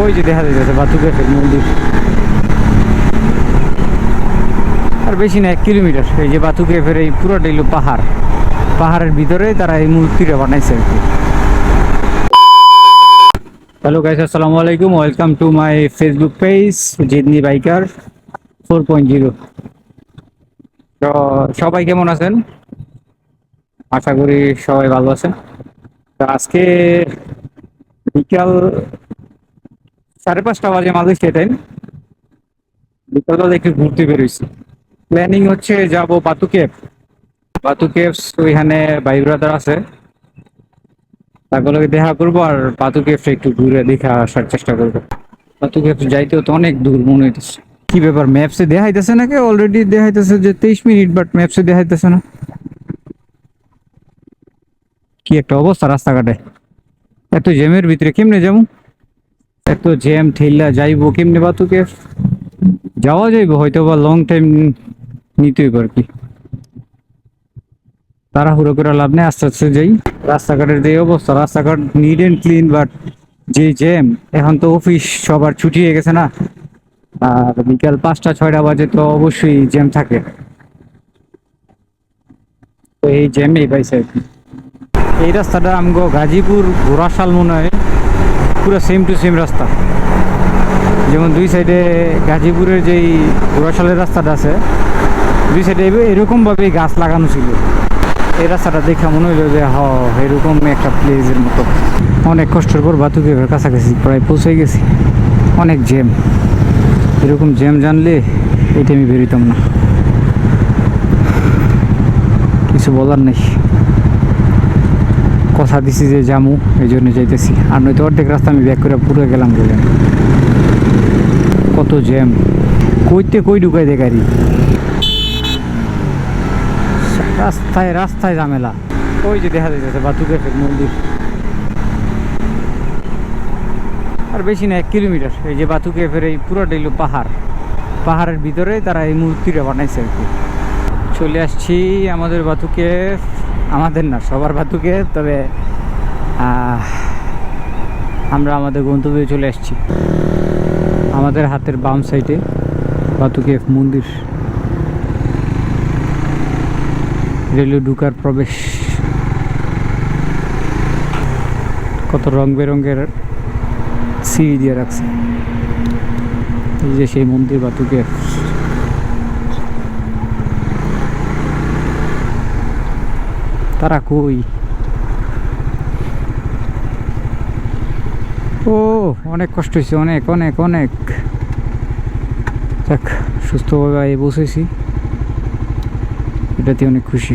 ওই যে দেখা যাচ্ছে বাতু ক্যাফের মন্দির। আর বেশি না, 1 কিলোমিটার। এই যে বাতু ক্যাফের এই পুরোটা হলো পাহাড়, পাহাড়ের ভিতরে তারা এই মূর্তিটা বানাইছে আর কি। হ্যালো গাইস, আসসালামু আলাইকুম, welcome to my Facebook page Zidni biker 4.0। তো সবাই কেমন আছেন? আশা করি সবাই ভালো আছেন। তো আজকে বিকাল 5:30 বাজে মালয়েশিয়া টাইম। বিকালবেলা একটু ঘুরতে বেরোইছি। প্ল্যানিং হচ্ছে যাব বাতু কেভ। বাতু কেভস ওইখানে ভাই ব্রাদার আছে, তাগুলোকে দেখা করবো আর বাতু কেভটা একটু ঘুরে দেখে আসার চেষ্টা করবো। বাতু কেভ যাইতেও তো অনেক দূর মনে হইতেছে। কি ব্যাপার, ম্যাপসে দেখাইতেছে নাকি? অলরেডি দেখাইতেছে যে 23 মিনিট, বাট ম্যাপসে দেখাইতেছে না। কি একটা অবস্থা রাস্তাঘাটে! এত জ্যামের ভিতরে কেমনে যাবো? এত জ্যাম ঠেলা যাইবো কেমনে বাতু কেভ? যাওয়া যাইবো হয়তো, বা লং টাইম নিতে হইব আর কি। তাড়াহুড়ো করে লাভ নেই, আস্তে আস্তে যাই। রাস্তাঘাটের যে অবস্থা, রাস্তাঘাট নিট এন্ড ক্লিন, বাট যে জ্যাম! এখন তো অফিস সবার ছুটি হয়ে গেছে না, আর বিকাল 5টা 6টা বাজে তো অবশ্যই জ্যাম থাকে। তো এই জ্যামেই পাইছে আর কি। এই রাস্তাটা আমগো গাজীপুর ঘোড়াশাল মনে হয় পুরো সেম টু সেম রাস্তা। যেমন দুই সাইডে গাজীপুরের যেই ঘোড়াশালের রাস্তাটা আছে, দুই সাইডে এরকম ভাবে গাছ লাগানো ছিল। এই রাস্তাটা দেখে মনে হইলো যে এরকম একটা প্লেসের মতো। অনেক কষ্টের পর বাতু কেভের কাছাকাছি প্রায় পৌঁছে গেছি। অনেক জ্যাম, এরকম জ্যাম জানলে এই টাইমে বেরোতাম না। কিছু বলার নেই, কথা দিছি যে যামু, এই জন্য যাইতেছি। আর নয়তো অর্ধেক রাস্তা আমি ব্যাক করে পুরো গেলাম বললেন। কত জ্যাম, কইতে কই ঢুকাই দে গাড়ি। রাস্তায় রাস্তায় ঝামেলা। ওই যে দেখা যাচ্ছে বাতু ক্যাফের মন্দির। আর বেশি না, 1 কিলোমিটার। এই যে বাতু ক্যাফের এই পুরোটা হলো পাহাড়, পাহাড়ের ভিতরে তারা এই মূর্তিটা বানাইছে আর কি। চলে আসছি আমাদের বাতু ক্যাফ, আমাদের না সবার বাতু ক্যাফ, তবে আমরা আমাদের গন্তব্যে চলে আসছি। আমাদের হাতের বাম সাইডে বাতু ক্যাফ মন্দির, রেলে ঢুকার প্রবেশ। কত রং বেরঙের সিঁড়ি দিয়ে রাখছে। এই যে সেই মন্দির বাতু ক্যাফ। তারা কই? ও অনেক কষ্ট হয়েছে, অনেক অনেক অনেক। যাক, সুস্থভাবে বসেছি, এটাতে অনেক খুশি।